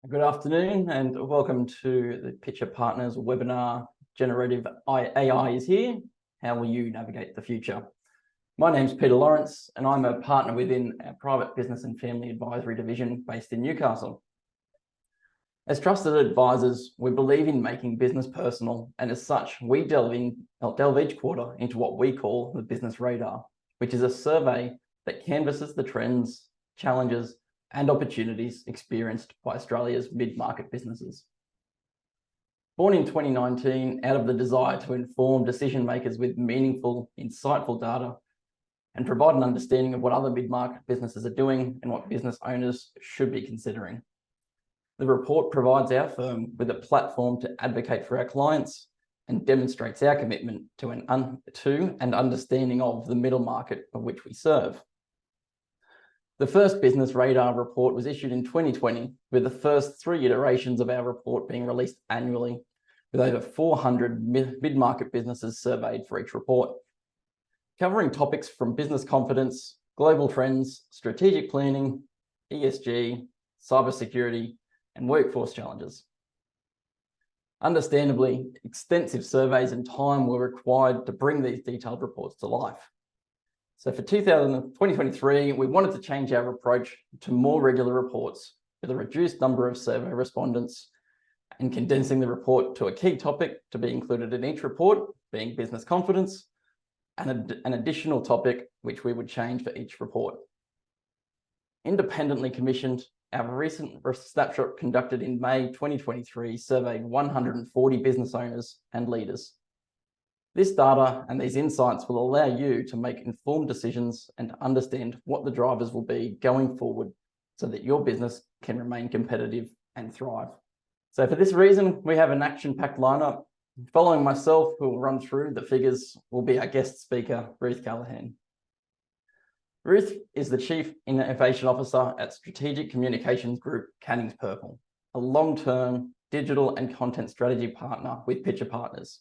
Good afternoon and welcome to the Pitcher Partners webinar. Generative AI is here. How will you navigate the future? My name's Peter Lawrence and I'm a partner within our private business and family advisory division based in Newcastle. As trusted advisors, we believe in making business personal, and as such, we delve each quarter into what we call the Business Radar, which is a survey that canvasses the trends, challenges, and opportunities experienced by Australia's mid-market businesses. Born in 2019 out of the desire to inform decision makers with meaningful, insightful data and provide an understanding of what other mid-market businesses are doing and what business owners should be considering. The report provides our firm with a platform to advocate for our clients and demonstrates our commitment to and understanding of the middle market of which we serve. The first Business Radar report was issued in 2020, with the first 3 iterations of our report being released annually, with over 400 mid-market businesses surveyed for each report, covering topics from business confidence, global trends, strategic planning, ESG, cybersecurity, and workforce challenges. Understandably, extensive surveys and time were required to bring these detailed reports to life. So for 2023, we wanted to change our approach to more regular reports with a reduced number of survey respondents and condensing the report to a key topic to be included in each report, being business confidence, and an additional topic which we would change for each report. Independently commissioned, our recent snapshot conducted in May 2023 surveyed 140 business owners and leaders. This data and these insights will allow you to make informed decisions and understand what the drivers will be going forward so that your business can remain competitive and thrive. So for this reason, we have an action-packed lineup. Following myself, who will run through the figures, will be our guest speaker, Ruth Callaghan. Ruth is the Chief Innovation Officer at Strategic Communications Group, Cannings Purple, a long-term digital and content strategy partner with Pitcher Partners.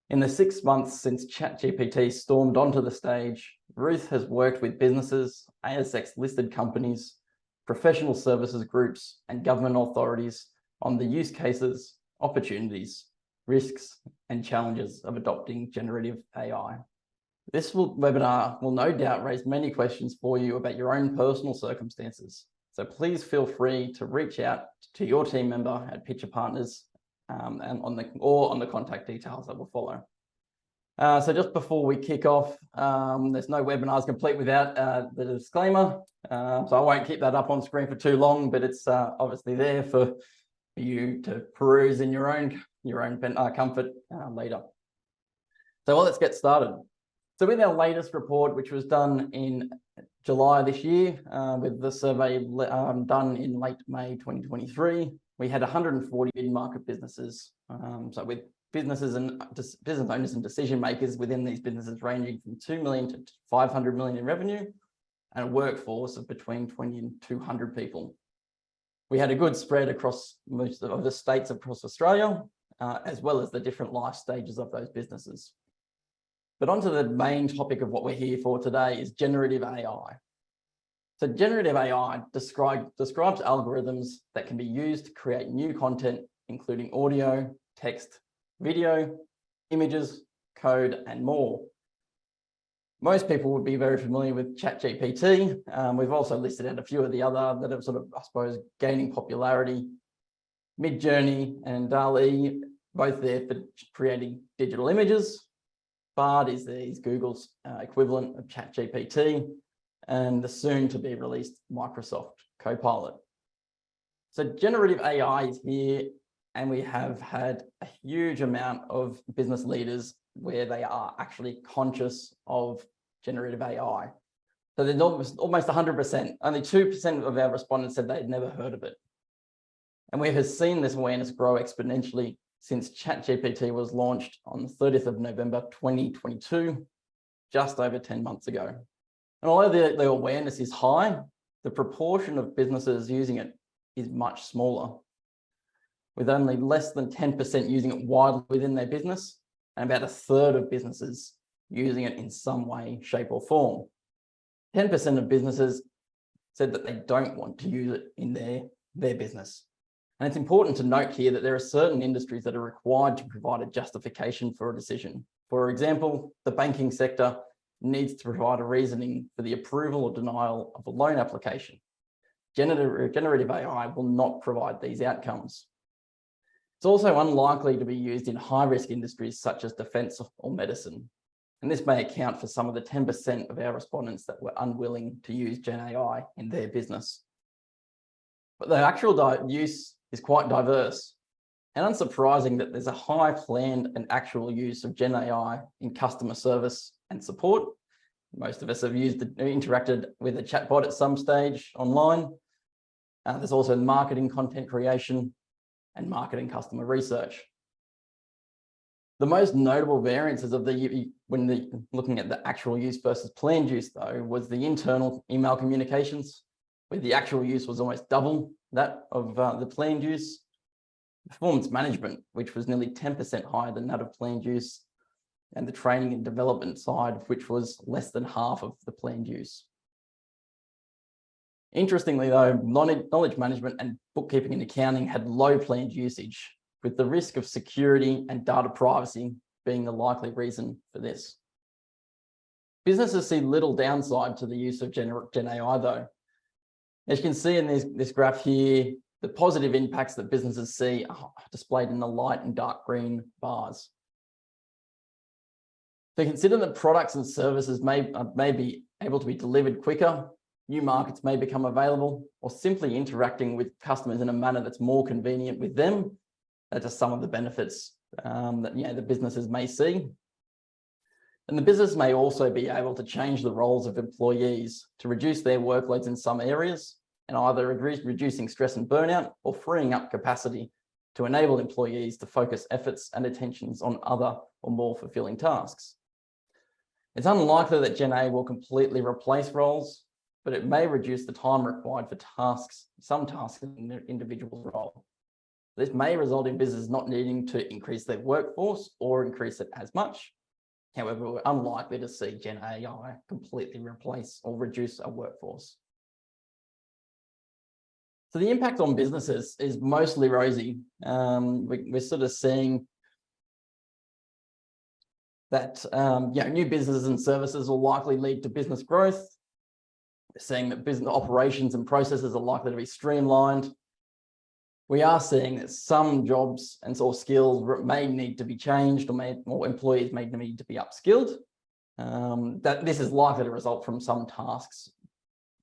In the 6 months since ChatGPT stormed onto the stage, Ruth has worked with businesses, ASX-listed companies, professional services groups, and government authorities on the use cases, opportunities, risks, and challenges of adopting generative AI. This webinar will no doubt raise many questions for you about your own personal circumstances. So please feel free to reach out to your team member at Pitcher Partners and on the contact details that will follow. So just before we kick off, there's no webinars complete without the disclaimer. So I won't keep that up on screen for too long, but it's obviously there for you to peruse in your own comfort later. So let's get started. So with our latest report, which was done in July this year, with the survey done in late May 2023, we had 140 mid-market businesses. So with businesses and business owners and decision makers within these businesses ranging from 2 million to 500 million in revenue, and a workforce of between 20 and 200 people. We had a good spread across most of the states across Australia, as well as the different life stages of those businesses. But onto the main topic of what we're here for today is generative AI. So generative AI describes algorithms that can be used to create new content, including audio, text, video, images, code, and more. Most people would be very familiar with ChatGPT. We've also listed out a few of the other that are sort of, I suppose, gaining popularity. Midjourney and DALL-E, both there for creating digital images. Bard is Google's equivalent of ChatGPT, and the soon-to-be released Microsoft Copilot. So generative AI is here, and we have had a huge amount of business leaders where they are actually conscious of generative AI. So there's almost 100%. Only 2% of our respondents said they'd never heard of it. And we have seen this awareness grow exponentially since ChatGPT was launched on the 30th of November 2022, just over 10 months ago. And although the awareness is high, the proportion of businesses using it is much smaller, with only less than 10% using it widely within their business, and about a third of businesses using it in some way, shape, or form. 10% of businesses said that they don't want to use it in their business. And it's important to note here that there are certain industries that are required to provide a justification for a decision. For example, the banking sector needs to provide a reasoning for the approval or denial of a loan application. Generative AI will not provide these outcomes. It's also unlikely to be used in high-risk industries such as defence or medicine. And this may account for some of the 10% of our respondents that were unwilling to use GenAI in their business. But the actual use is quite diverse, and unsurprising that there's a high planned and actual use of GenAI in customer service and support. Most of us have interacted with a chatbot at some stage online. There's also marketing content creation and marketing customer research. The most notable variances of looking at the actual use versus planned use, though, was the internal email communications, where the actual use was almost double that of the planned use. Performance management, which was nearly 10% higher than that of planned use, and the training and development side, which was less than half of the planned use. Interestingly, though, knowledge management and bookkeeping and accounting had low planned usage, with the risk of security and data privacy being the likely reason for this. Businesses see little downside to the use of GenAI, though. As you can see in this graph here, the positive impacts that businesses see are displayed in the light and dark green bars. So consider that products and services may be able to be delivered quicker, new markets may become available, or simply interacting with customers in a manner that's more convenient with them. That's just some of the benefits that the businesses may see. And the business may also be able to change the roles of employees to reduce their workloads in some areas, and either reducing stress and burnout or freeing up capacity to enable employees to focus efforts and attentions on other or more fulfilling tasks. It's unlikely that GenAI will completely replace roles, but it may reduce the time required for some tasks in their individual role. This may result in businesses not needing to increase their workforce or increase it as much. However, we're unlikely to see GenAI completely replace or reduce our workforce. So the impact on businesses is mostly rosy. We're sort of seeing that new businesses and services will likely lead to business growth. We're seeing that business operations and processes are likely to be streamlined. We are seeing that some jobs or skills may need to be changed, or employees may need to be upskilled. That this is likely to result from some tasks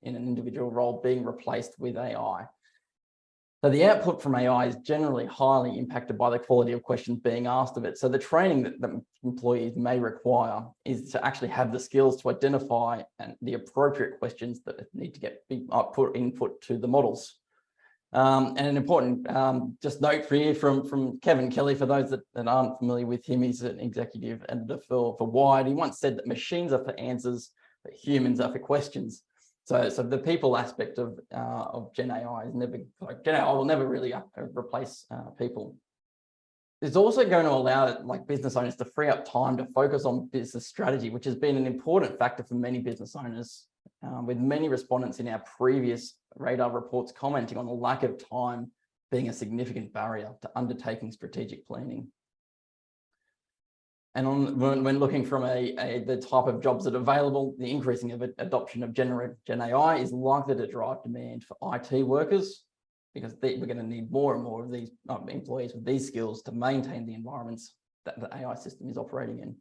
in an individual role being replaced with AI. So the output from AI is generally highly impacted by the quality of questions being asked of it. So the training that employees may require is to actually have the skills to identify the appropriate questions that need to be input to the models. And an important just note for you from Kevin Kelly, for those that aren't familiar with him, he's an executive editor for Wired. He once said that machines are for answers, but humans are for questions. So the people aspect of GenAI GenAI will never really replace people. It's also going to allow business owners to free up time to focus on business strategy, which has been an important factor for many business owners, with many respondents in our previous radar reports commenting on the lack of time being a significant barrier to undertaking strategic planning. And when looking from the type of jobs that are available, the increasing of adoption of GenAI is likely to drive demand for IT workers, because we're going to need more and more of these employees with these skills to maintain the environments that the AI system is operating in.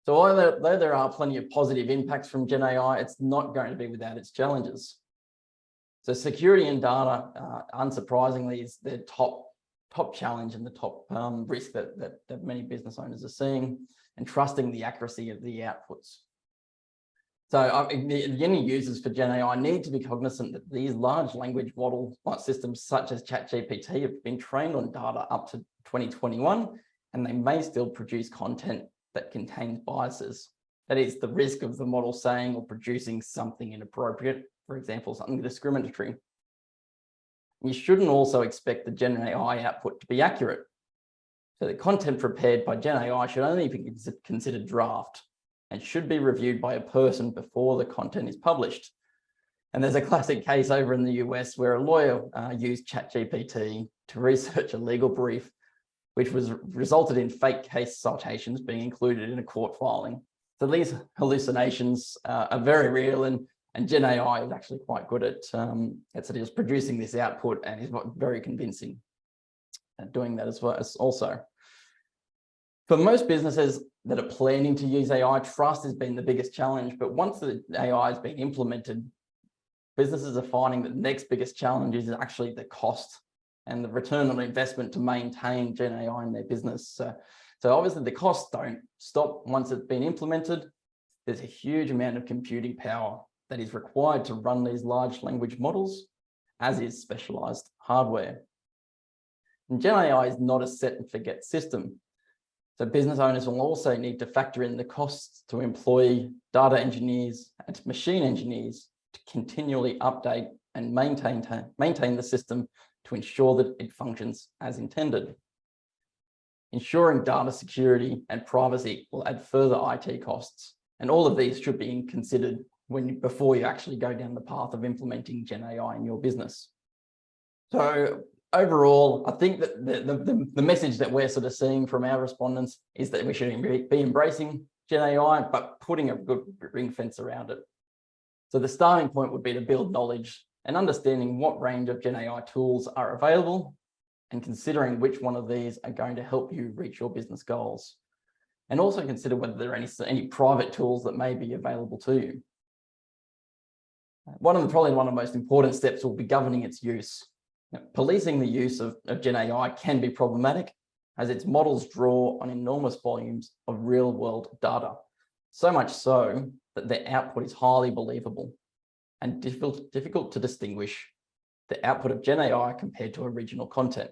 So although there are plenty of positive impacts from GenAI, it's not going to be without its challenges. So security and data, unsurprisingly, is the top challenge and the top risk that many business owners are seeing, and trusting the accuracy of the outputs. So any users for GenAI need to be cognizant that these large language model systems such as ChatGPT have been trained on data up to 2021, and they may still produce content that contains biases. That is, the risk of the model saying or producing something inappropriate, for example, something discriminatory. You shouldn't also expect the GenAI output to be accurate. So the content prepared by GenAI should only be considered draft and should be reviewed by a person before the content is published. And there's a classic case over in the US where a lawyer used ChatGPT to research a legal brief, which resulted in fake case citations being included in a court filing. So these hallucinations are very real, and GenAI is actually quite good at just producing this output, and is very convincing at doing that as well as also. For most businesses that are planning to use AI, trust has been the biggest challenge. But once the AI has been implemented, businesses are finding that the next biggest challenge is actually the cost and the return on investment to maintain GenAI in their business. So obviously the costs don't stop once it's been implemented. There's a huge amount of computing power that is required to run these large language models, as is specialized hardware. And GenAI is not a set and forget system. So business owners will also need to factor in the costs to employ data engineers and machine engineers to continually update and maintain the system to ensure that it functions as intended. Ensuring data security and privacy will add further IT costs, and all of these should be considered before you actually go down the path of implementing GenAI in your business. So overall, I think that the message that we're sort of seeing from our respondents is that we should be embracing GenAI, but putting a good ring fence around it. So the starting point would be to build knowledge and understanding what range of GenAI tools are available, and considering which one of these are going to help you reach your business goals. And also consider whether there are any private tools that may be available to you. Probably one of the most important steps will be governing its use. Now, policing the use of GenAI can be problematic, as its models draw on enormous volumes of real-world data, so much so that their output is highly believable and difficult to distinguish the output of GenAI compared to original content.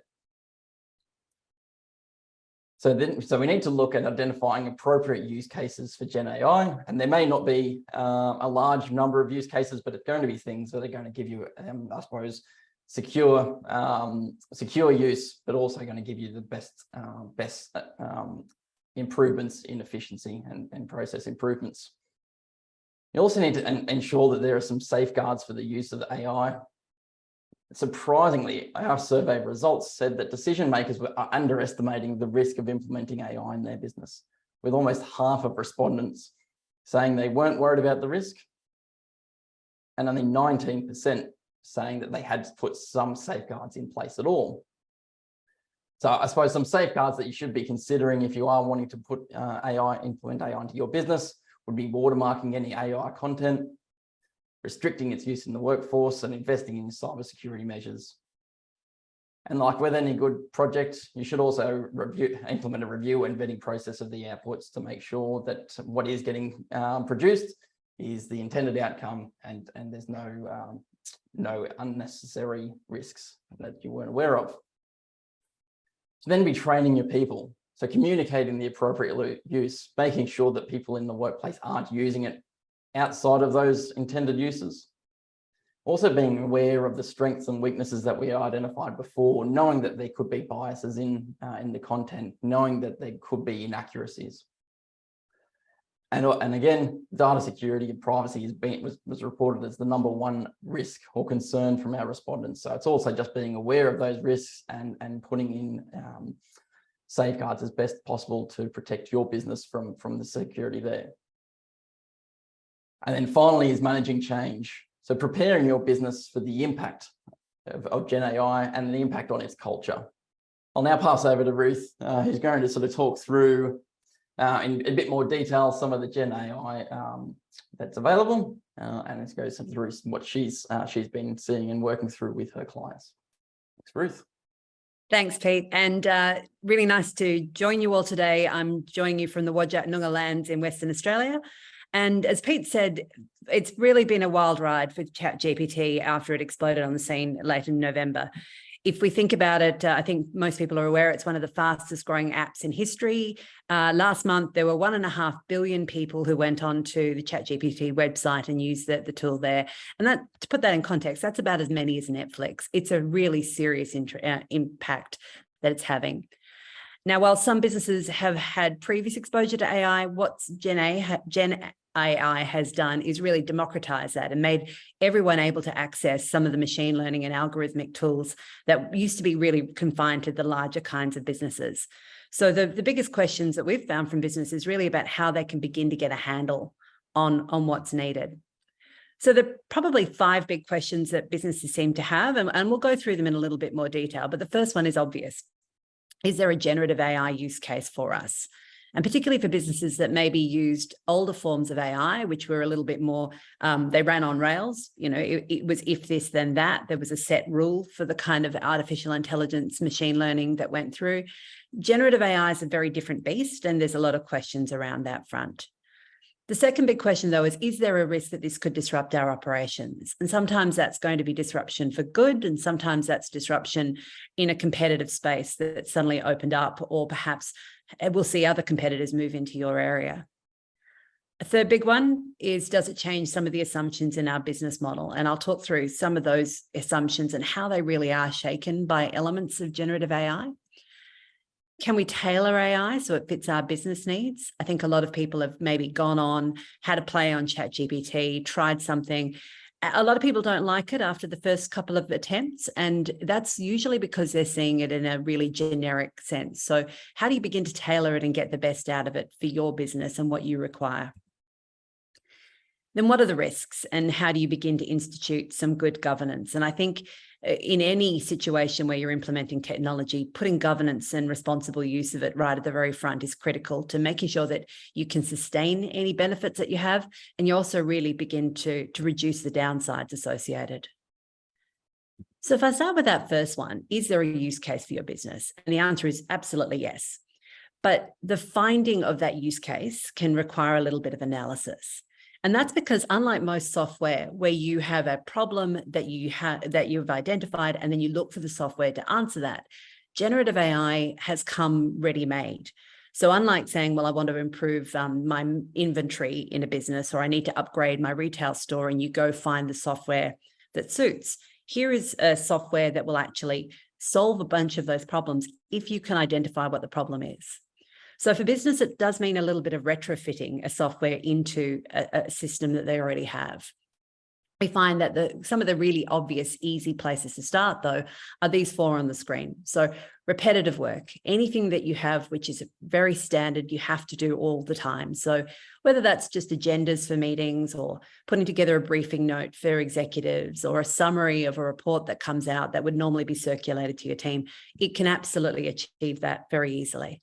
So we need to look at identifying appropriate use cases for GenAI, and there may not be a large number of use cases, but it's going to be things that are going to give you, I suppose, secure use, but also going to give you the best improvements in efficiency and process improvements. You also need to ensure that there are some safeguards for the use of the AI. Surprisingly, our survey results said that decision makers were underestimating the risk of implementing AI in their business, with almost half of respondents saying they weren't worried about the risk, and only 19% saying that they had to put some safeguards in place at all. So I suppose some safeguards that you should be considering if you are wanting to implement AI into your business would be watermarking any AI content, restricting its use in the workforce, and investing in cybersecurity measures. And like with any good project, you should also implement a review and vetting process of the outputs to make sure that what is getting produced is the intended outcome, and there's no unnecessary risks that you weren't aware of. So then be training your people. So communicating the appropriate use, making sure that people in the workplace aren't using it outside of those intended uses. Also being aware of the strengths and weaknesses that we identified before, knowing that there could be biases in the content, knowing that there could be inaccuracies. And again, data security and privacy was reported as the #1 risk or concern from our respondents. So it's also just being aware of those risks and putting in safeguards as best possible to protect your business from the security there. And then finally is managing change. So preparing your business for the impact of GenAI and the impact on its culture. I'll now pass over to Ruth, who's going to sort of talk through in a bit more detail some of the GenAI that's available, and let's go through what she's been seeing and working through with her clients. Thanks, Ruth. Thanks, Pete, and really nice to join you all today. I'm joining you from the Whadjuk Noongar lands in Western Australia. And as Pete said, it's really been a wild ride for ChatGPT after it exploded on the scene late in November. If we think about it, I think most people are aware it's one of the fastest growing apps in history. Last month, there were 1.5 billion people who went on to the ChatGPT website and used the tool there. And that, to put that in context, that's about as many as Netflix. It's a really serious impact that it's having. Now, while some businesses have had previous exposure to AI, what's GenAI AI has done is really democratize that and made everyone able to access some of the machine learning and algorithmic tools that used to be really confined to the larger kinds of businesses. So the biggest questions that we've found from business is really about how they can begin to get a handle on what's needed. So there are probably 5 big questions that businesses seem to have, and we'll go through them in a little bit more detail. But the first one is obvious. Is there a generative AI use case for us? And particularly for businesses that maybe used older forms of AI, which were a little bit more, they ran on rails. You know, it was if this, then that. There was a set rule for the kind of artificial intelligence, machine learning that went through. Generative AI is a very different beast, and there's a lot of questions around that front. The second big question, though, is there a risk that this could disrupt our operations? And sometimes that's going to be disruption for good, and sometimes that's disruption in a competitive space that suddenly opened up, or perhaps we'll see other competitors move into your area. A third big one is, does it change some of the assumptions in our business model? And I'll talk through some of those assumptions and how they really are shaken by elements of generative AI. Can we tailor AI so it fits our business needs? I think a lot of people have maybe gone on, had a play on ChatGPT, tried something. A lot of people don't like it after the first couple of attempts, and that's usually because they're seeing it in a really generic sense. So how do you begin to tailor it and get the best out of it for your business and what you require? Then what are the risks, and how do you begin to institute some good governance? And I think in any situation where you're implementing technology, putting governance and responsible use of it right at the very front is critical to making sure that you can sustain any benefits that you have, and you also really begin to reduce the downsides associated. So if I start with that first one, is there a use case for your business? And the answer is absolutely yes. But the finding of that use case can require a little bit of analysis. And that's because, unlike most software, where you have a problem that you've identified and then you look for the software to answer that, generative AI has come ready-made. So unlike saying, well, I want to improve my inventory in a business, or I need to upgrade my retail store, and you go find the software that suits, here is a software that will actually solve a bunch of those problems if you can identify what the problem is. So for business, it does mean a little bit of retrofitting a software into a system that they already have. We find that some of the really obvious, easy places to start, though, are these 4 on the screen. So repetitive work, anything that you have, which is very standard, you have to do all the time. So whether that's just agendas for meetings, or putting together a briefing note for executives, or a summary of a report that comes out that would normally be circulated to your team, it can absolutely achieve that very easily.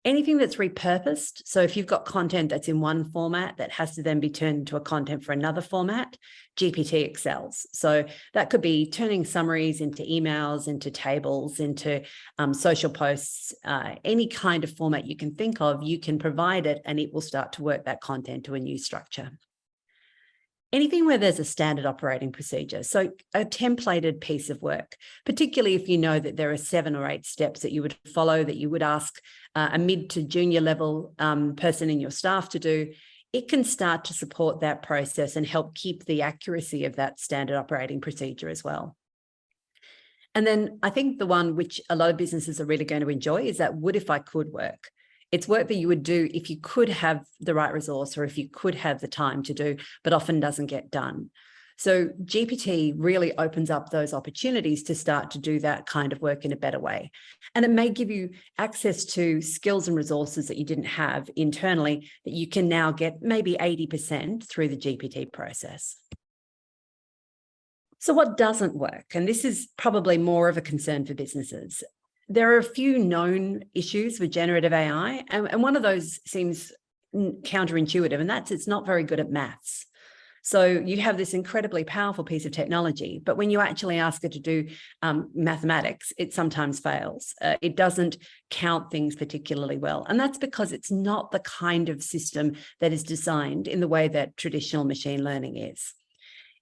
Anything that's repurposed, so if you've got content that's in one format that has to then be turned into a content for another format, GPT excels. So that could be turning summaries into emails, into tables, into social posts, any kind of format you can think of, you can provide it and it will start to work that content to a new structure. Anything where there's a standard operating procedure, so a templated piece of work, particularly if you know that there are 7 or 8 steps that you would follow, that you would ask a mid to junior level person in your staff to do, it can start to support that process and help keep the accuracy of that standard operating procedure as well. And then I think the one which a lot of businesses are really going to enjoy is that would if I could work. It's work that you would do if you could have the right resource, or if you could have the time to do, but often doesn't get done. So GPT really opens up those opportunities to start to do that kind of work in a better way. And it may give you access to skills and resources that you didn't have internally that you can now get maybe 80% through the GPT process. So what doesn't work? And this is probably more of a concern for businesses. There are a few known issues with generative AI, and one of those seems counterintuitive, and that's it's not very good at maths. So you have this incredibly powerful piece of technology, but when you actually ask it to do mathematics, it sometimes fails. It doesn't count things particularly well. And that's because it's not the kind of system that is designed in the way that traditional machine learning is.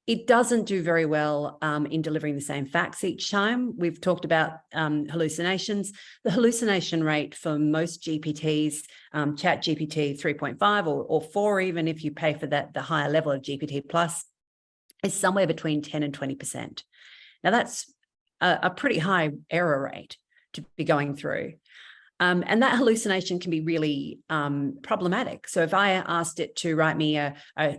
It doesn't do very well in delivering the same facts each time. We've talked about hallucinations. The hallucination rate for most GPTs, ChatGPT 3.5 or 4, even if you pay for that, the higher level of GPT plus, is somewhere between 10 and 20%. Now that's a pretty high error rate to be going through. And that hallucination can be really problematic. So if I asked it to write me a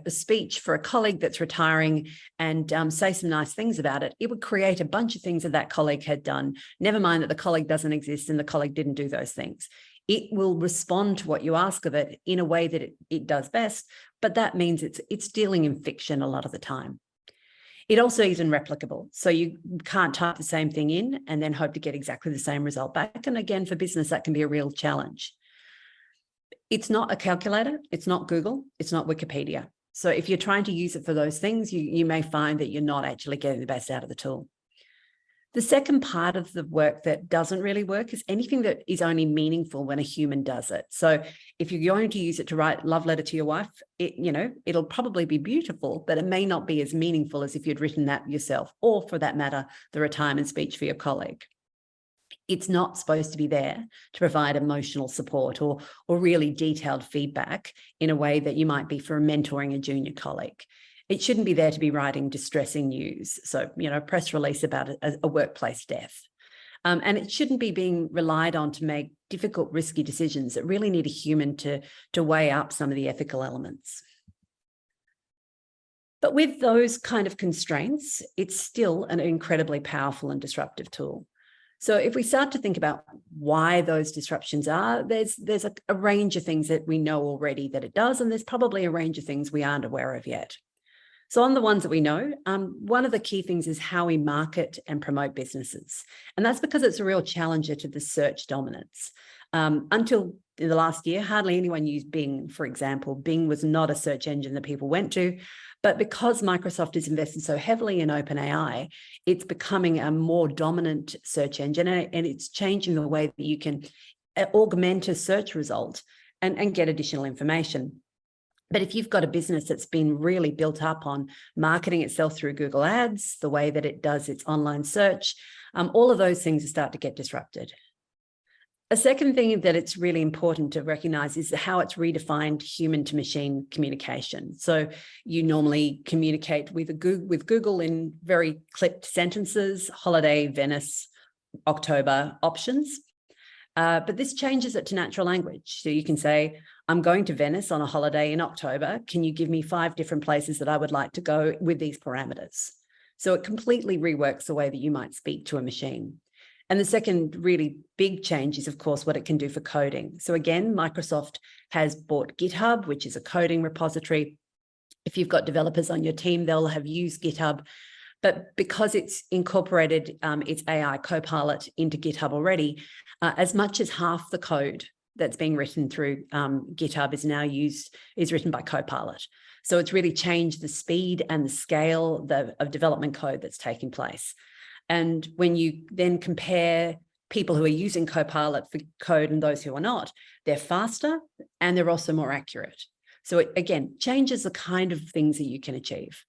speech for a colleague that's retiring and say some nice things about it, it would create a bunch of things that colleague had done. Never mind that the colleague doesn't exist and the colleague didn't do those things. It will respond to what you ask of it in a way that it does best, but that means it's dealing in fiction a lot of the time. It also isn't replicable. So you can't type the same thing in and then hope to get exactly the same result back. And again, for business, that can be a real challenge. It's not a calculator. It's not Google. It's not Wikipedia. So if you're trying to use it for those things, you may find that you're not actually getting the best out of the tool. The second part of the work that doesn't really work is anything that is only meaningful when a human does it. So if you're going to use it to write a love letter to your wife, it'll probably be beautiful, but it may not be as meaningful as if you'd written that yourself, or for that matter, the retirement speech for your colleague. It's not supposed to be there to provide emotional support or really detailed feedback in a way that you might be for mentoring a junior colleague. It shouldn't be there to be writing distressing news. So, a press release about a workplace death. And it shouldn't be being relied on to make difficult, risky decisions that really need a human to weigh up some of the ethical elements. But with those kind of constraints, it's still an incredibly powerful and disruptive tool. So if we start to think about why those disruptions are, there's a range of things that we know already that it does, and there's probably a range of things we aren't aware of yet. So on the ones that we know, one of the key things is how we market and promote businesses. And that's because it's a real challenger to the search dominance. Until the last year, hardly anyone used Bing, for example. Bing was not a search engine that people went to. But because Microsoft is invested so heavily in OpenAI, it's becoming a more dominant search engine, and it's changing the way that you can augment a search result and get additional information. But if you've got a business that's been really built up on marketing itself through Google Ads, the way that it does its online search, all of those things start to get disrupted. A second thing that it's really important to recognize is how it's redefined human to machine communication. So you normally communicate with Google in very clipped sentences: holiday, Venice, October, options. But this changes it to natural language. So you can say, I'm going to Venice on a holiday in October. Can you give me 5 different places that I would like to go with these parameters? So it completely reworks the way that you might speak to a machine. And the second really big change is, of course, what it can do for coding. So again, Microsoft has bought GitHub, which is a coding repository. If you've got developers on your team, they'll have used GitHub. But because it's incorporated its AI Copilot into GitHub already, as much as half the code that's being written through GitHub is written by Copilot. So it's really changed the speed and the scale of development code that's taking place. And when you then compare people who are using Copilot for code and those who are not, they're faster and they're also more accurate. So it, again, changes the kind of things that you can achieve.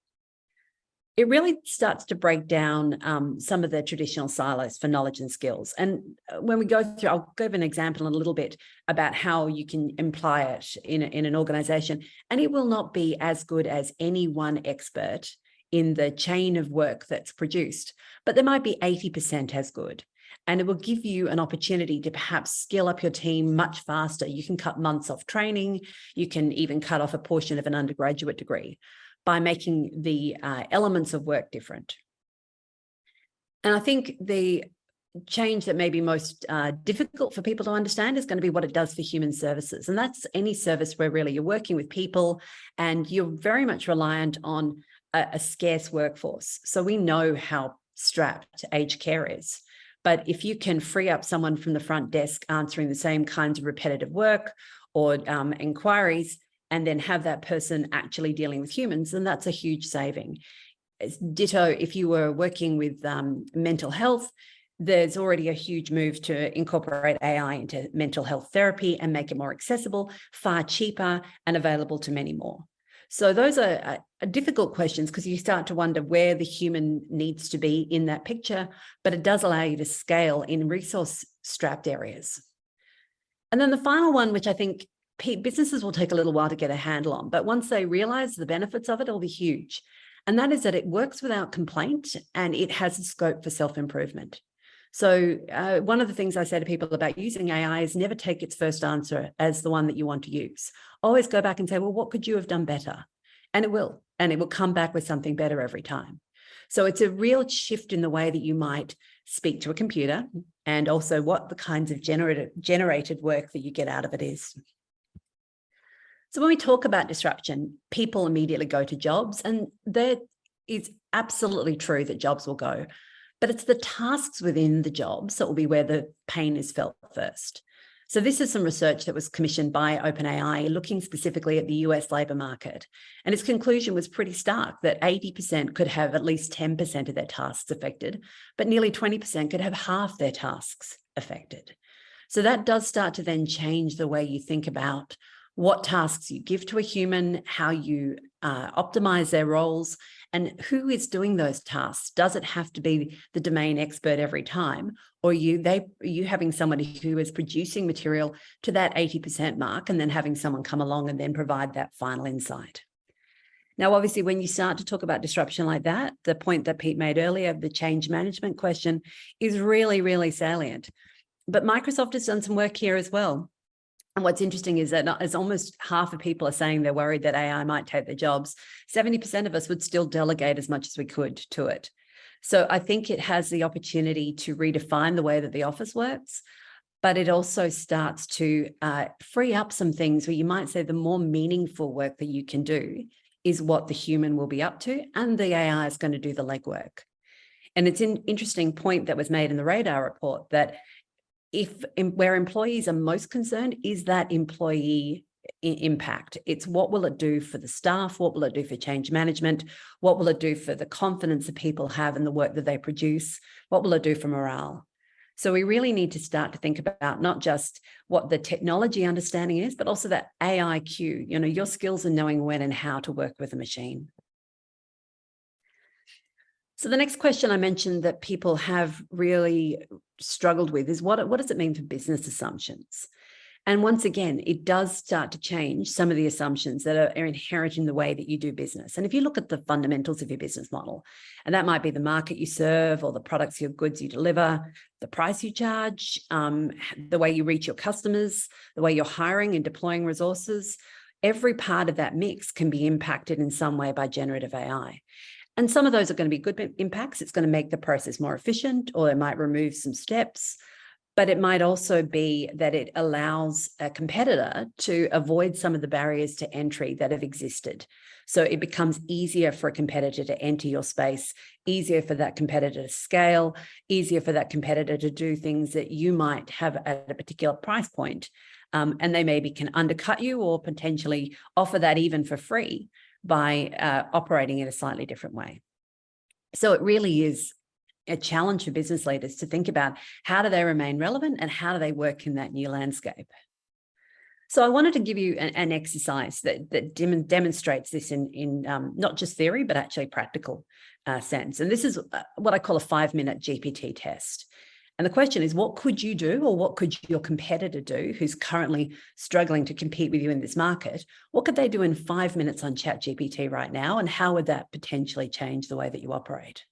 It really starts to break down some of the traditional silos for knowledge and skills. And when we go through, I'll give an example in a little bit about how you can imply it in an organization, and it will not be as good as any one expert in the chain of work that's produced, but there might be 80% as good. And it will give you an opportunity to perhaps skill up your team much faster. You can cut months off training. You can even cut off a portion of an undergraduate degree by making the elements of work different. And I think the change that may be most difficult for people to understand is going to be what it does for human services. And that's any service where really you're working with people and you're very much reliant on a scarce workforce. So we know how strapped aged care is. But if you can free up someone from the front desk answering the same kinds of repetitive work or inquiries, and then have that person actually dealing with humans, then that's a huge saving. Ditto, if you were working with mental health, there's already a huge move to incorporate AI into mental health therapy and make it more accessible, far cheaper, and available to many more. So those are difficult questions because you start to wonder where the human needs to be in that picture, but it does allow you to scale in resource-strapped areas. And then the final one, which I think businesses will take a little while to get a handle on, but once they realize the benefits of it, it'll be huge. And that is that it works without complaint and it has a scope for self-improvement. So one of the things I say to people about using AI is never take its first answer as the one that you want to use. Always go back and say, well, what could you have done better? And it will come back with something better every time. So it's a real shift in the way that you might speak to a computer, and also what the kinds of generated work that you get out of it is. So when we talk about disruption, people immediately go to jobs, and that is absolutely true that jobs will go, but it's the tasks within the jobs that will be where the pain is felt first. So this is some research that was commissioned by OpenAI looking specifically at the US labour market. And its conclusion was pretty stark, that 80% could have at least 10% of their tasks affected, but nearly 20% could have half their tasks affected. So that does start to then change the way you think about what tasks you give to a human, how you optimize their roles, and who is doing those tasks. Does it have to be the domain expert every time? Or are you having somebody who is producing material to that 80% mark and then having someone come along and then provide that final insight? Now, obviously, when you start to talk about disruption like that, the point that Pete made earlier, the change management question, is really, really salient. But Microsoft has done some work here as well. And what's interesting is that as almost half of people are saying they're worried that AI might take their jobs, 70% of us would still delegate as much as we could to it. So I think it has the opportunity to redefine the way that the office works, but it also starts to free up some things where you might say the more meaningful work that you can do is what the human will be up to, and the AI is going to do the legwork. And it's an interesting point that was made in the Radar report that where employees are most concerned is that employee impact. It's what will it do for the staff? What will it do for change management? What will it do for the confidence that people have in the work that they produce? What will it do for morale? So we really need to start to think about not just what the technology understanding is, but also that AIQ, your skills in knowing when and how to work with a machine. So the next question I mentioned that people have really struggled with is what does it mean for business assumptions? And once again, it does start to change some of the assumptions that are inherent in the way that you do business. And if you look at the fundamentals of your business model, and that might be the market you serve or the products or goods you deliver, the price you charge, the way you reach your customers, the way you're hiring and deploying resources, every part of that mix can be impacted in some way by generative AI. And some of those are going to be good impacts. It's going to make the process more efficient, or it might remove some steps, but it might also be that it allows a competitor to avoid some of the barriers to entry that have existed. So it becomes easier for a competitor to enter your space, easier for that competitor to scale, easier for that competitor to do things that you might have at a particular price point. And they maybe can undercut you or potentially offer that even for free by operating in a slightly different way. So it really is a challenge for business leaders to think about how do they remain relevant and how do they work in that new landscape. So I wanted to give you an exercise that demonstrates this in not just theory, but actually practical sense. And this is what I call a 5-minute GPT test. And the question is, what could you do, or what could your competitor do who's currently struggling to compete with you in this market? What could they do in 5 minutes on ChatGPT right now? And how would that potentially change the way that you operate?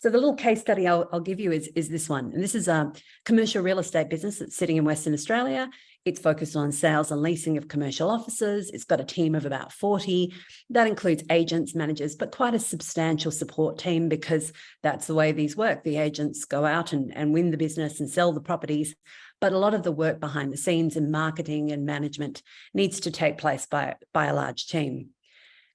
So the little case study I'll give you is this one. And this is a commercial real estate business that's sitting in Western Australia. It's focused on sales and leasing of commercial offices. It's got a team of about 40. That includes agents, managers, but quite a substantial support team, because that's the way these work. The agents go out and win the business and sell the properties. But a lot of the work behind the scenes in marketing and management needs to take place by a large team.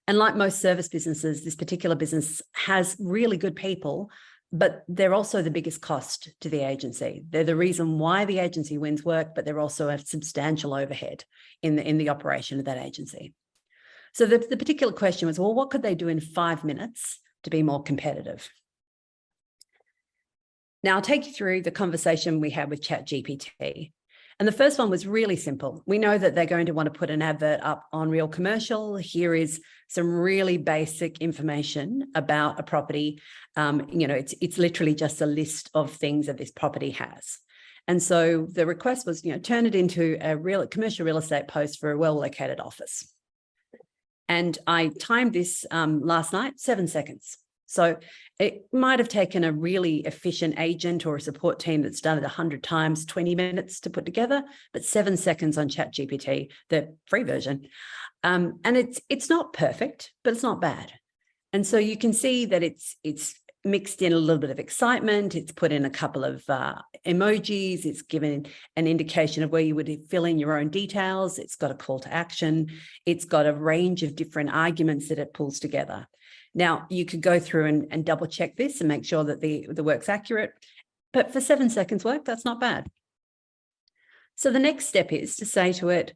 And like most service businesses, this particular business has really good people, but they're also the biggest cost to the agency. They're the reason why the agency wins work, but they're also a substantial overhead in the operation of that agency. So the particular question was, well, what could they do in 5 minutes to be more competitive? Now, I'll take you through the conversation we had with ChatGPT. And the first one was really simple. We know that they're going to want to put an advert up on Real Commercial. Here is some really basic information about a property. It's literally just a list of things that this property has. And so the request was, turn it into a commercial real estate post for a well-located office. And I timed this last night, 7 seconds. So it might have taken a really efficient agent or a support team that's done it 100 times, 20 minutes to put together, but 7 seconds on ChatGPT, the free version. And it's not perfect, but it's not bad. And so you can see that it's mixed in a little bit of excitement. It's put in a couple of emojis. It's given an indication of where you would fill in your own details. It's got a call to action. It's got a range of different arguments that it pulls together. Now, you could go through and double check this and make sure that the work's accurate. But for 7 seconds work, that's not bad. So the next step is to say to it,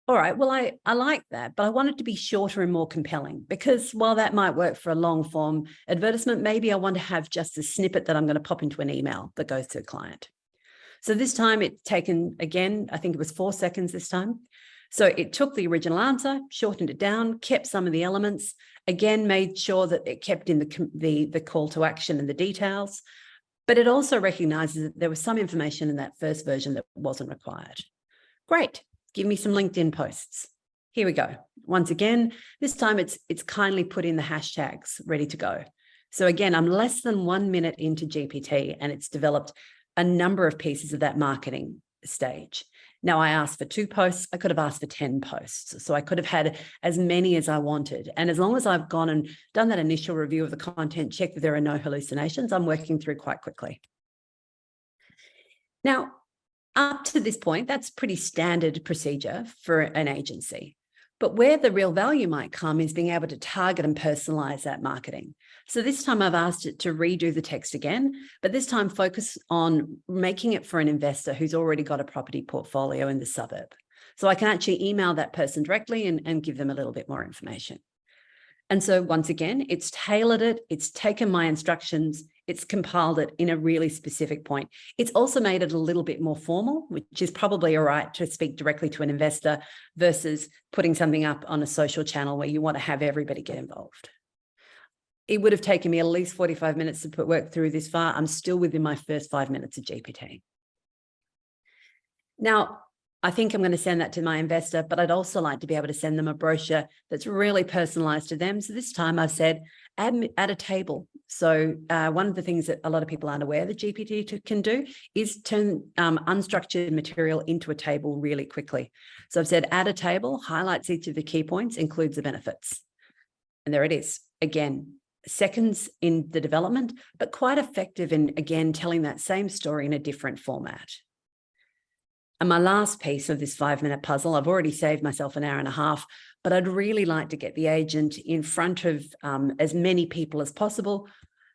all right, well, I like that, but I want it to be shorter and more compelling, because while that might work for a long form advertisement, maybe I want to have just a snippet that I'm going to pop into an email that goes to a client. So this time it's taken, again, I think it was 4 seconds this time. So it took the original answer, shortened it down, kept some of the elements, again, made sure that it kept in the call to action and the details, but it also recognizes that there was some information in that first version that wasn't required. Great. Give me some LinkedIn posts. Here we go. Once again, this time it's kindly put in the hashtags ready to go. So again, I'm less than 1 minute into GPT and it's developed a number of pieces of that marketing stage. Now I asked for 2 posts. I could have asked for 10 posts. So I could have had as many as I wanted. And as long as I've gone and done that initial review of the content, checked that there are no hallucinations, I'm working through quite quickly. Now, up to this point, that's pretty standard procedure for an agency. But where the real value might come is being able to target and personalize that marketing. So this time I've asked it to redo the text again, but this time focus on making it for an investor who's already got a property portfolio in the suburb. So I can actually email that person directly and give them a little bit more information. And so once again, it's tailored it, it's taken my instructions, it's compiled it in a really specific point. It's also made it a little bit more formal, which is probably all right to speak directly to an investor versus putting something up on a social channel where you want to have everybody get involved. It would have taken me at least 45 minutes to work through this far. I'm still within my first 5 minutes of GPT. Now, I think I'm going to send that to my investor, but I'd also like to be able to send them a brochure that's really personalized to them. So this time I've said, add a table. So one of the things that a lot of people aren't aware that GPT can do is turn unstructured material into a table really quickly. So I've said, add a table, highlights each of the key points, includes the benefits. And there it is. Again, seconds in the development, but quite effective in, again, telling that same story in a different format. And my last piece of this 5-minute puzzle, I've already saved myself an hour and a half, but I'd really like to get the agent in front of as many people as possible.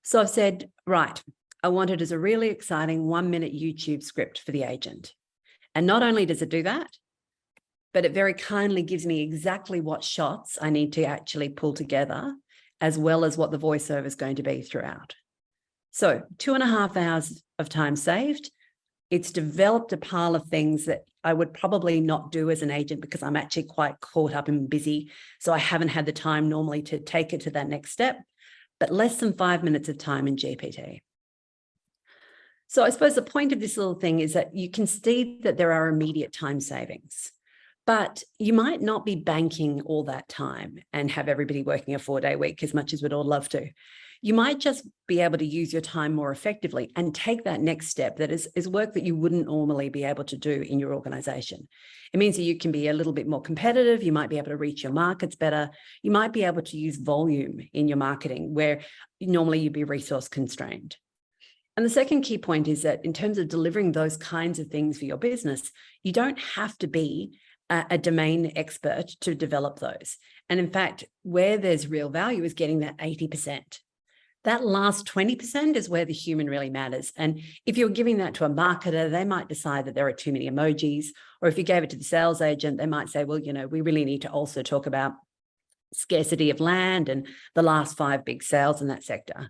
So I've said, right, I want it as a really exciting 1-minute YouTube script for the agent. And not only does it do that, but it very kindly gives me exactly what shots I need to actually pull together, as well as what the voiceover is going to be throughout. So 2.5 hours of time saved. It's developed a pile of things that I would probably not do as an agent because I'm actually quite caught up and busy. So I haven't had the time normally to take it to that next step, but less than 5 minutes of time in GPT. So I suppose the point of this little thing is that you can see that there are immediate time savings, but you might not be banking all that time and have everybody working a 4-day week as much as we'd all love to. You might just be able to use your time more effectively and take that next step that is work that you wouldn't normally be able to do in your organization. It means that you can be a little bit more competitive. You might be able to reach your markets better. You might be able to use volume in your marketing where normally you'd be resource constrained. And the second key point is that in terms of delivering those kinds of things for your business, you don't have to be a domain expert to develop those. And in fact, where there's real value is getting that 80%. That last 20% is where the human really matters. And if you're giving that to a marketer, they might decide that there are too many emojis. Or if you gave it to the sales agent, they might say, well, you know, we really need to also talk about scarcity of land and the last 5 big sales in that sector.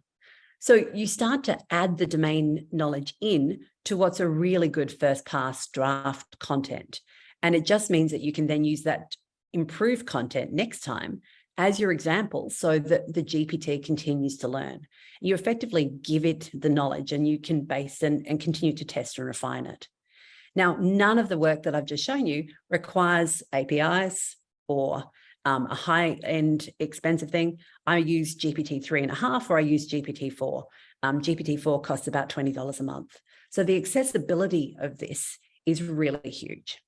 So you start to add the domain knowledge in to what's a really good first pass draft content. And it just means that you can then use that improved content next time as your example so that the GPT continues to learn. You effectively give it the knowledge and you can base and continue to test and refine it. Now, none of the work that I've just shown you requires APIs or a high-end expensive thing, I use GPT 3.5 or I use GPT 4. GPT 4 costs about $20 a month. So the accessibility of this is really huge.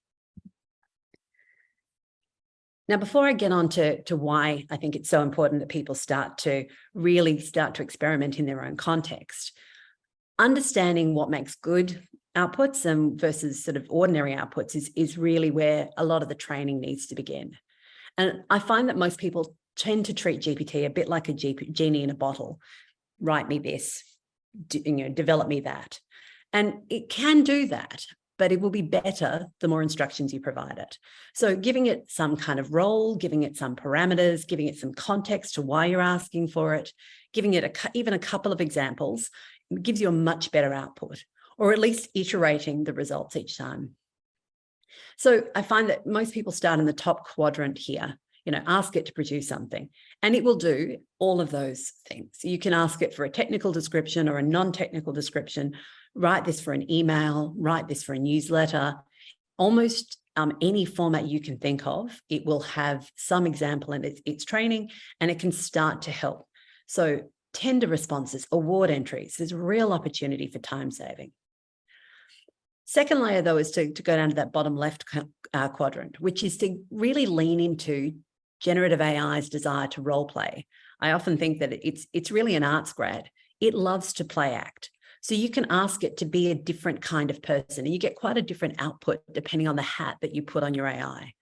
Now, before I get on to why I think it's so important that people start to experiment in their own context, understanding what makes good outputs and versus sort of ordinary outputs is really where a lot of the training needs to begin. And I find that most people tend to treat GPT a bit like a genie in a bottle. Write me this, develop me that. And it can do that, but it will be better the more instructions you provide it. So giving it some kind of role, giving it some parameters, giving it some context to why you're asking for it, giving it even a couple of examples, gives you a much better output, or at least iterating the results each time. So I find that most people start in the top quadrant here, ask it to produce something, and it will do all of those things. You can ask it for a technical description or a non-technical description, write this for an email, write this for a newsletter, almost any format you can think of, it will have some example in its training, and it can start to help. So tender responses, award entries, there's real opportunity for time saving. Second layer, though, is to go down to that bottom left quadrant, which is to really lean into generative AI's desire to role play. I often think that it's really an arts grad. It loves to play act. So you can ask it to be a different kind of person, and you get quite a different output depending on the hat that you put on your AI.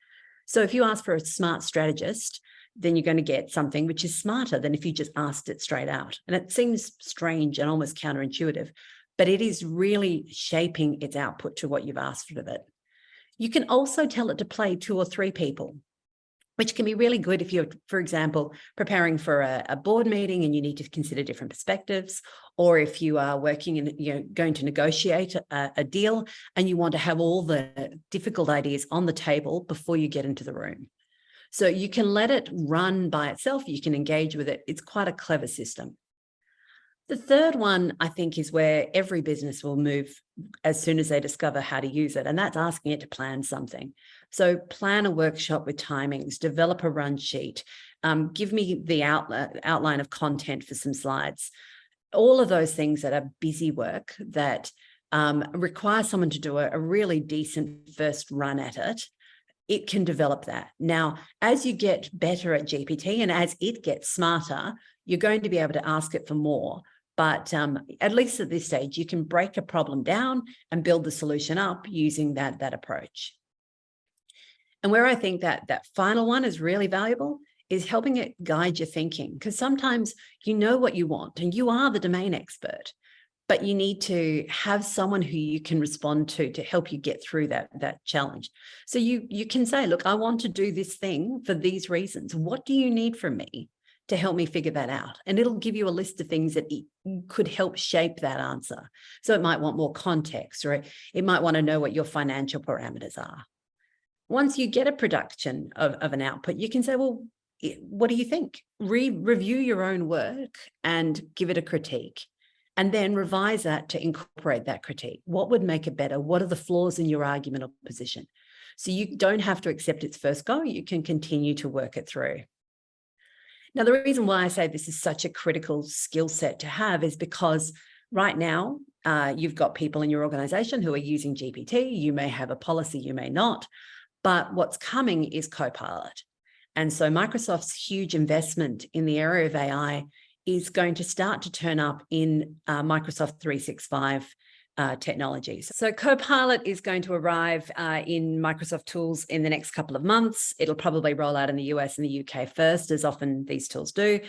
So if you ask for a smart strategist, then you're going to get something which is smarter than if you just asked it straight out. And it seems strange and almost counterintuitive, but it is really shaping its output to what you've asked of it. You can also tell it to play 2 or 3 people, which can be really good if you're, for example, preparing for a board meeting and you need to consider different perspectives, or if you are working and going to negotiate a deal and you want to have all the difficult ideas on the table before you get into the room. So you can let it run by itself. You can engage with it. It's quite a clever system. The third one, I think, is where every business will move as soon as they discover how to use it, and that's asking it to plan something. So plan a workshop with timings, develop a run sheet, give me the outline of content for some slides. All of those things that are busy work that require someone to do a really decent first run at it, it can develop that. Now, as you get better at GPT and as it gets smarter, you're going to be able to ask it for more. But at least at this stage, you can break a problem down and build the solution up using that approach. And where I think that final one is really valuable is helping it guide your thinking, because sometimes you know what you want and you are the domain expert, but you need to have someone who you can respond to help you get through that challenge. So you can say, look, I want to do this thing for these reasons. What do you need from me to help me figure that out? And it'll give you a list of things that could help shape that answer. So it might want more context, or it might want to know what your financial parameters are. Once you get a production of an output, you can say, well, what do you think? Review your own work and give it a critique, and then revise that to incorporate that critique. What would make it better? What are the flaws in your argument or position? So you don't have to accept its first go. You can continue to work it through. Now, the reason why I say this is such a critical skill set to have is because right now, you've got people in your organization who are using GPT. You may have a policy, you may not, but what's coming is Copilot. And so Microsoft's huge investment in the area of AI is going to start to turn up in Microsoft 365 technologies. So Copilot is going to arrive in Microsoft tools in the next couple of months. It'll probably roll out in the US and the UK first, as often these tools do.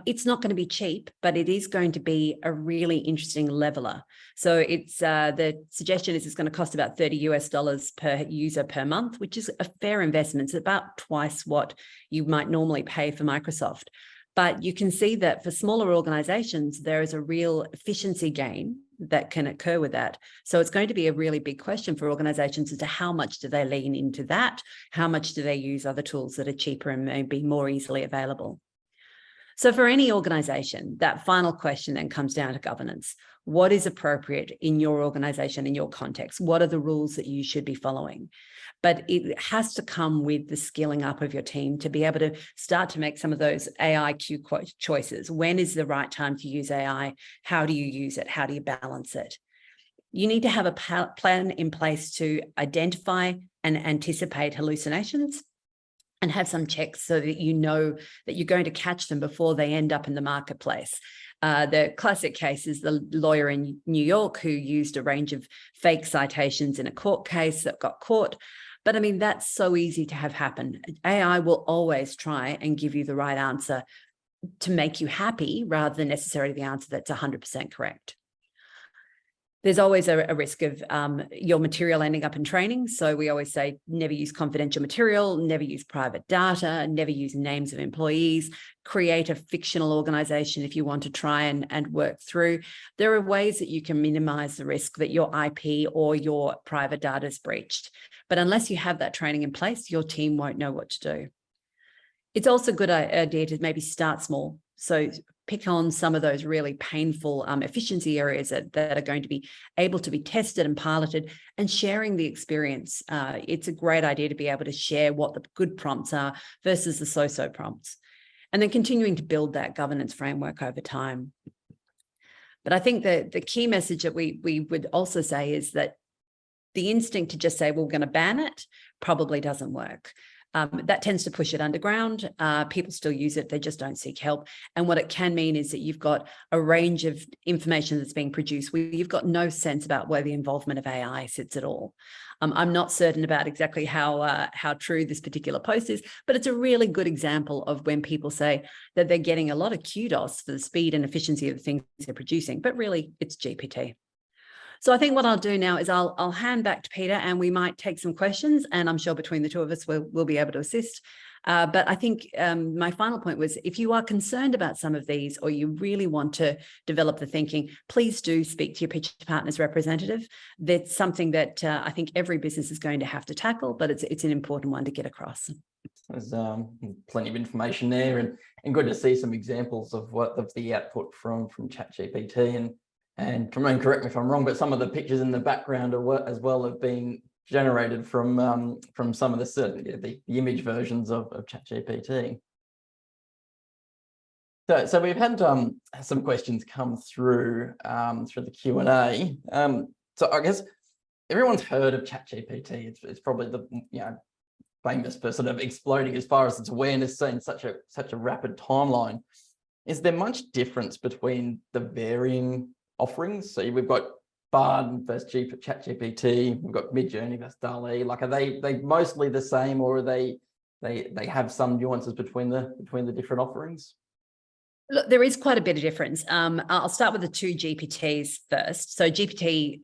It's not going to be cheap, but it is going to be a really interesting leveler. So it's the suggestion is it's going to cost about $30 per user per month, which is a fair investment. It's about twice what you might normally pay for Microsoft. But you can see that for smaller organizations, there is a real efficiency gain that can occur with that. So it's going to be a really big question for organizations as to how much do they lean into that? How much do they use other tools that are cheaper and may be more easily available? So for any organization, that final question then comes down to governance. What is appropriate in your organization, in your context? What are the rules that you should be following? But it has to come with the skilling up of your team to be able to start to make some of those AI choices. When is the right time to use AI? How do you use it? How do you balance it? You need to have a plan in place to identify and anticipate hallucinations and have some checks so that you know that you're going to catch them before they end up in the marketplace. The classic case is the lawyer in New York who used a range of fake citations in a court case that got caught. But I mean, that's so easy to have happen. AI will always try and give you the right answer to make you happy rather than necessarily the answer that's 100% correct. There's always a risk of your material ending up in training. So we always say, never use confidential material, never use private data, never use names of employees, create a fictional organization if you want to try and work through. There are ways that you can minimize the risk that your IP or your private data is breached. But unless you have that training in place, your team won't know what to do. It's also a good idea to maybe start small. So pick on some of those really painful efficiency areas that are going to be able to be tested and piloted, and sharing the experience. It's a great idea to be able to share what the good prompts are versus the so-so prompts, and then continuing to build that governance framework over time. But I think the key message that we would also say is that the instinct to just say, well, we're going to ban it probably doesn't work. That tends to push it underground. People still use it, they just don't seek help. And what it can mean is that you've got a range of information that's being produced where you've got no sense about where the involvement of AI sits at all. I'm not certain about exactly how true this particular post is, but it's a really good example of when people say that they're getting a lot of kudos for the speed and efficiency of the things they're producing, but really it's GPT. So I think what I'll do now is I'll hand back to Peter, and we might take some questions, and I'm sure between the two of us we'll be able to assist. But I think my final point was, if you are concerned about some of these, or you really want to develop the thinking, please do speak to your pitch partners representative. That's something that I think every business is going to have to tackle, but it's an important one to get across. There's plenty of information there, and good to see some examples of the output from ChatGPT. And Tremaine, correct me if I'm wrong, but some of the pictures in the background as well have been generated from some of the image versions of ChatGPT. So we've had some questions come through the Q&A. So I guess everyone's heard of ChatGPT. It's probably the famous for sort of exploding as far as its awareness in such a rapid timeline. Is there much difference between the varying offerings? So we've got Bard versus ChatGPT, we've got Midjourney versus DALL-E. Like, are they mostly the same, or are they have some nuances between the different offerings? Look, there is quite a bit of difference. I'll start with the two GPTs first. So GPT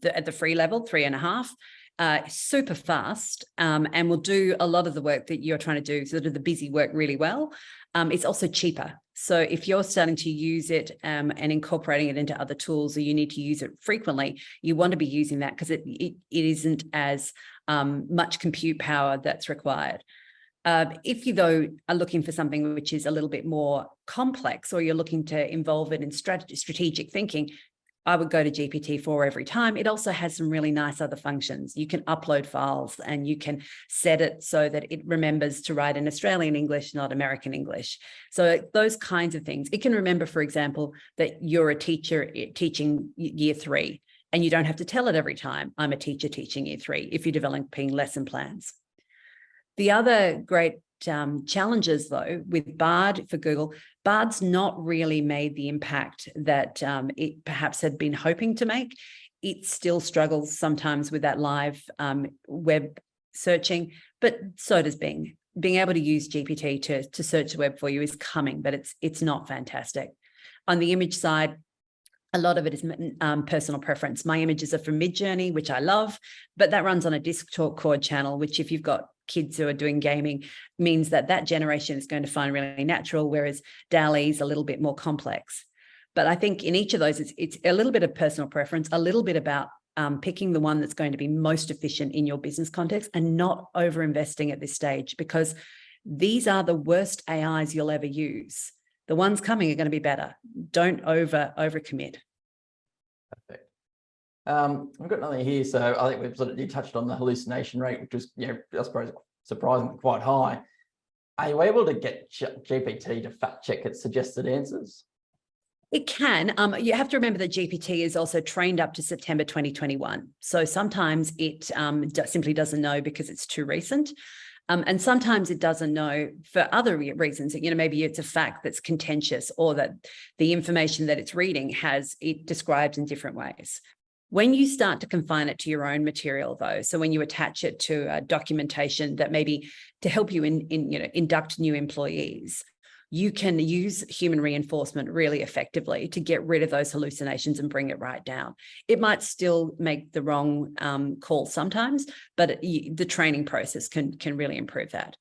at the free level, 3.5, super fast, and will do a lot of the work that you're trying to do, sort of the busy work, really well. It's also cheaper. So if you're starting to use it and incorporating it into other tools, or you need to use it frequently, you want to be using that because it isn't as much compute power that's required. If you, though, are looking for something which is a little bit more complex, or you're looking to involve it in strategic thinking, I would go to GPT-4 every time. It also has some really nice other functions. You can upload files, and you can set it so that it remembers to write in Australian English, not American English. So those kinds of things. It can remember, for example, that you're a teacher teaching year 3, and you don't have to tell it every time, I'm a teacher teaching year 3, if you're developing lesson plans. The other great challenges, though, with Bard for Google, Bard's not really made the impact that it perhaps had been hoping to make. It still struggles sometimes with that live web searching, but so does Bing. Being able to use GPT to search the web for you is coming, but it's not fantastic. On the image side, a lot of it is personal preference. My images are from Midjourney, which I love, but that runs on a Discord channel, which, if you've got kids who are doing gaming, means that generation is going to find really natural, whereas DALL-E is a little bit more complex. But I think in each of those, it's a little bit of personal preference, a little bit about picking the one that's going to be most efficient in your business context, and not over-investing at this stage, because these are the worst AIs you'll ever use. The ones coming are going to be better. Don't overcommit. Perfect. I've got nothing here. So I think you touched on the hallucination rate, which is, I suppose, surprisingly quite high. Are you able to get GPT to fact check its suggested answers? It can. You have to remember that GPT is also trained up to September 2021. So sometimes it simply doesn't know because it's too recent. And sometimes it doesn't know for other reasons. Maybe it's a fact that's contentious, or that the information that it's reading has it described in different ways. When you start to confine it to your own material, though, so when you attach it to documentation that maybe to help you induct new employees, you can use human reinforcement really effectively to get rid of those hallucinations and bring it right down. It might still make the wrong call sometimes, but the training process can really improve that.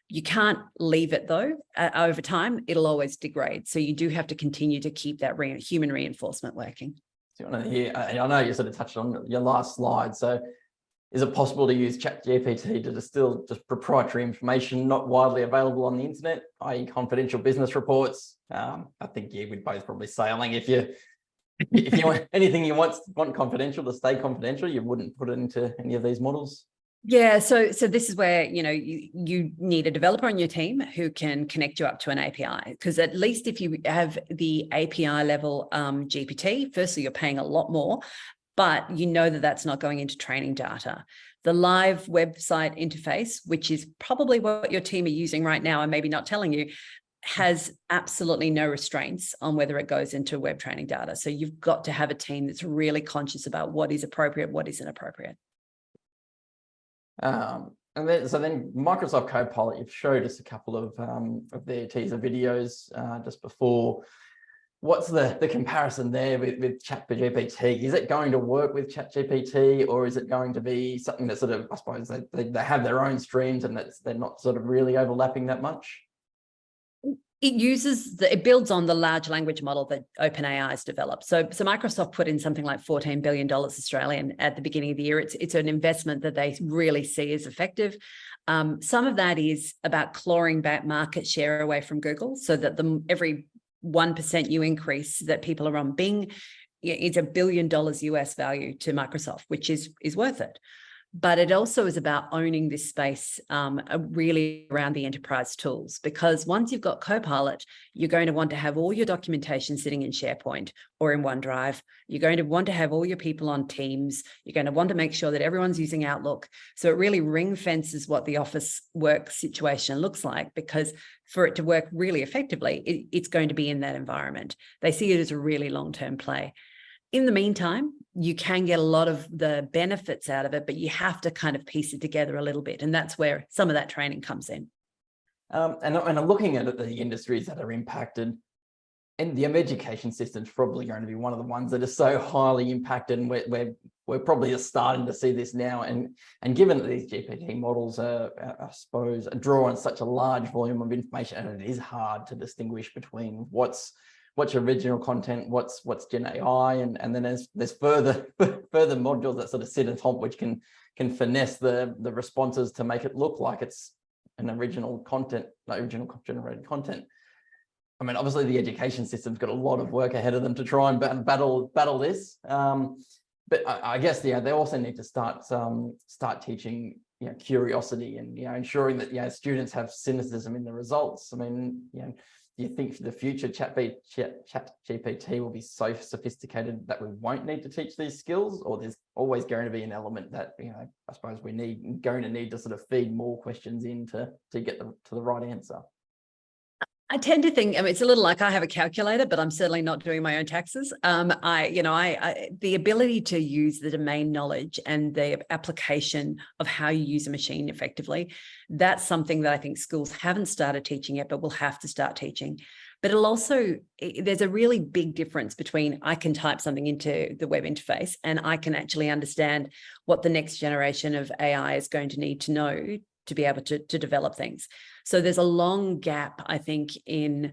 You can't leave it, though. Over time, it'll always degrade. So you do have to continue to keep that human reinforcement working. So I know you sort of touched on your last slide. So is it possible to use ChatGPT to distill just proprietary information not widely available on the internet, i.e. confidential business reports? I think we'd both probably saying if you want anything you want confidential to stay confidential, you wouldn't put it into any of these models. Yeah, so this is where you need a developer on your team who can connect you up to an API, because at least if you have the API level GPT, firstly, you're paying a lot more, but that's not going into training data. The live website interface, which is probably what your team are using right now and maybe not telling you, has absolutely no restraints on whether it goes into web training data. So you've got to have a team that's really conscious about what is appropriate, what isn't appropriate. And then Microsoft Copilot, you've showed us a couple of their teaser videos just before. What's the comparison there with ChatGPT? Is it going to work with ChatGPT, or is it going to be something that sort of, I suppose, they have their own streams and they're not sort of really overlapping that much? It builds on the large language model that OpenAI has developed. So Microsoft put in something like $14 billion Australian at the beginning of the year. It's an investment that they really see as effective. Some of that is about clawing back market share away from Google, so that every 1% you increase that people are on Bing, it's $1 billion US value to Microsoft, which is worth it. But it also is about owning this space really around the enterprise tools, because once you've got Copilot, you're going to want to have all your documentation sitting in SharePoint or in OneDrive. You're going to want to have all your people on Teams. You're going to want to make sure that everyone's using Outlook. So it really ring fences what the office work situation looks like, because for it to work really effectively, it's going to be in that environment. They see it as a really long-term play. In the meantime, you can get a lot of the benefits out of it, but you have to kind of piece it together a little bit. And that's where some of that training comes in. And I'm looking at the industries that are impacted, and the education system is probably going to be one of the ones that are so highly impacted. And we're probably just starting to see this now. And given that these GPT models are, I suppose, draw on such a large volume of information, and it is hard to distinguish between what's original content, what's GenAI, and then there's further modules that sort of sit on top, which can finesse the responses to make it look like it's an original generated content. I mean, obviously the education system's got a lot of work ahead of them to try and battle this. But I guess they also need to start teaching curiosity and ensuring that students have cynicism in the results. I mean, do you think for the future ChatGPT will be so sophisticated that we won't need to teach these skills, or there's always going to be an element that I suppose we going to need to sort of feed more questions in to get to the right answer? I tend to think, it's a little like I have a calculator, but I'm certainly not doing my own taxes. The ability to use the domain knowledge and the application of how you use a machine effectively, that's something that I think schools haven't started teaching yet, but will have to start teaching. But there's a really big difference between I can type something into the web interface and I can actually understand what the next generation of AI is going to need to know to be able to develop things. So there's a long gap, I think, in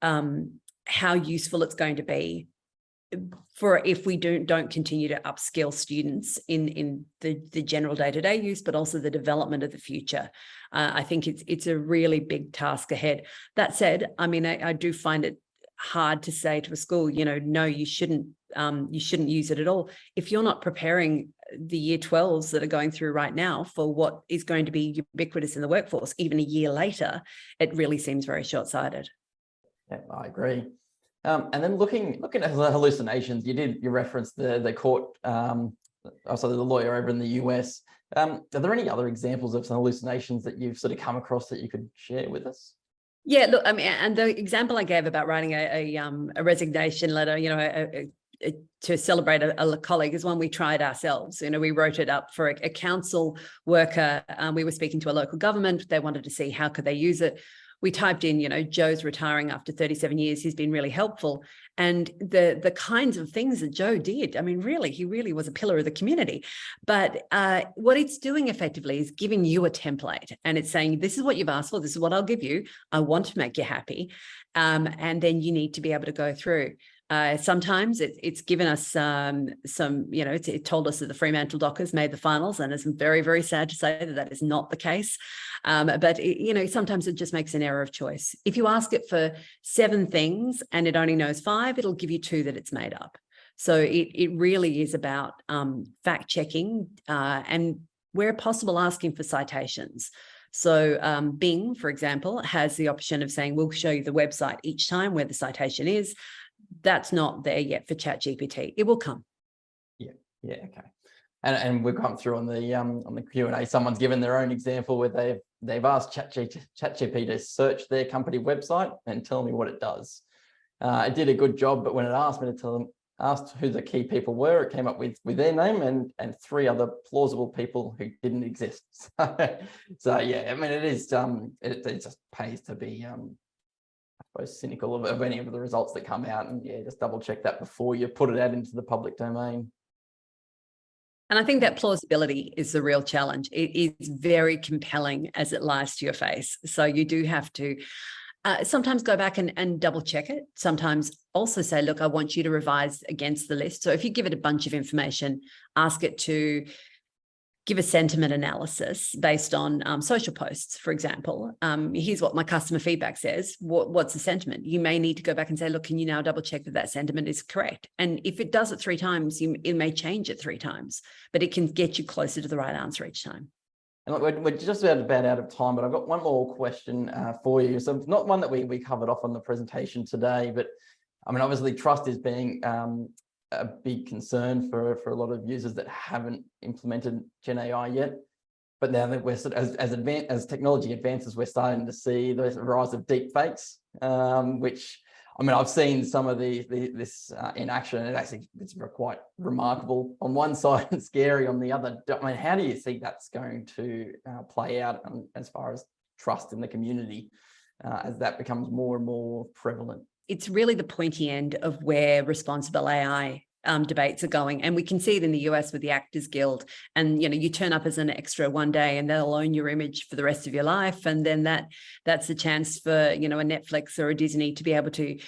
how useful it's going to be for if we don't continue to upskill students in the general day-to-day use, but also the development of the future. I think it's a really big task ahead. That said, I do find it hard to say to a school, no, you shouldn't use it at all. If you're not preparing the year 12s that are going through right now for what is going to be ubiquitous in the workforce, even a year later, it really seems very short-sighted. Yeah, I agree. And then looking at hallucinations, you referenced the court, also the lawyer over in the US. Are there any other examples of some hallucinations that you've sort of come across that you could share with us? Yeah, look, I mean, and the example I gave about writing a resignation letter, to celebrate a colleague is one we tried ourselves. We wrote it up for a council worker. We were speaking to a local government. They wanted to see how could they use it. We typed in, Joe's retiring after 37 years. He's been really helpful. And the kinds of things that Joe did, I mean, really, he really was a pillar of the community. But what it's doing effectively is giving you a template, and it's saying, this is what you've asked for. This is what I'll give you. I want to make you happy. And then you need to be able to go through. Sometimes it's given us some, it told us that the Fremantle Dockers made the finals, and it's very, very sad to say that is not the case. But sometimes it just makes an error of choice. If you ask it for 7 things and it only knows 5, it'll give you 2 that it's made up. So it really is about fact checking and where possible asking for citations. So Bing, for example, has the option of saying, we'll show you the website each time where the citation is. That's not there yet for ChatGPT. It will come. Yeah, okay. And we've gone through on the Q&A. Someone's given their own example where they've asked ChatGPT to search their company website and tell me what it does. It did a good job, but when it asked me to asked who the key people were, it came up with their name and 3 other plausible people who didn't exist. So yeah, I mean, it is it just pays to be I suppose cynical of any of the results that come out, and just double check that before you put it out into the public domain. And I think that plausibility is the real challenge. It is very compelling as it lies to your face. So you do have to sometimes go back and double check it. Sometimes also say, look, I want you to revise against the list. So if you give it a bunch of information, ask it to give a sentiment analysis based on social posts, for example. Here's what my customer feedback says. What's the sentiment? You may need to go back and say, look, can you now double check that sentiment is correct? And if it does it 3 times, it may change it 3 times, but it can get you closer to the right answer each time. And we're just about out of time, but I've got one more question for you. So not one that we covered off on the presentation today, but I mean, obviously trust is being a big concern for a lot of users that haven't implemented GenAI yet. But now that we're as technology advances, we're starting to see the rise of deep fakes, which, I mean, I've seen some of this in action, and it's quite remarkable. On one side, it's scary. On the other, I mean, how do you see that's going to play out as far as trust in the community as that becomes more and more prevalent? It's really the pointy end of where responsible AI debates are going. And we can see it in the US with the Actors Guild. And, you turn up as an extra one day and they'll own your image for the rest of your life. And then that's a chance for, a Netflix or a Disney to be able to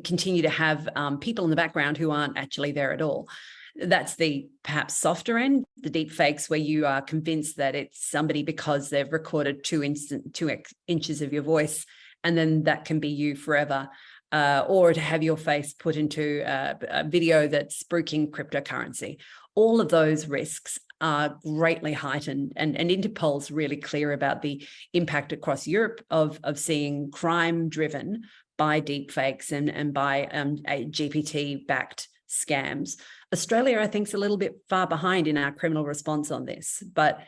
continue to have people in the background who aren't actually there at all. That's the perhaps softer end, the deep fakes, where you are convinced that it's somebody because they've recorded 2 inches of your voice, and then that can be you forever. Or to have your face put into a video that's spooking cryptocurrency. All of those risks are greatly heightened, and Interpol's really clear about the impact across Europe of seeing crime driven by deepfakes and by GPT-backed scams. Australia, I think, is a little bit far behind in our criminal response on this, but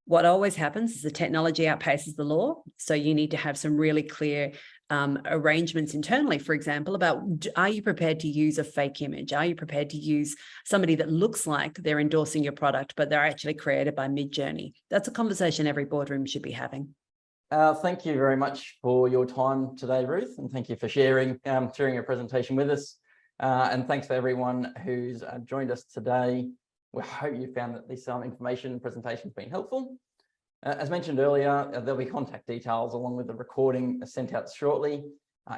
what always happens is the technology outpaces the law. So you need to have some really clear arrangements internally, for example, about, are you prepared to use a fake image? Are you prepared to use somebody that looks like they're endorsing your product, but they're actually created by Midjourney? That's a conversation every boardroom should be having. Thank you very much for your time today, Ruth, and thank you for sharing your presentation with us. And thanks for everyone who's joined us today. We hope you found that this information and presentation has been helpful. As mentioned earlier, there'll be contact details along with the recording sent out shortly.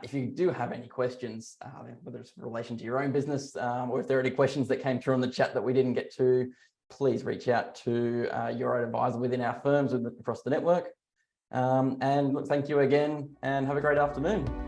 If you do have any questions, whether it's in relation to your own business or if there are any questions that came through on the chat that we didn't get to, please reach out to your own advisor within our firms across the network. And look, thank you again and have a great afternoon.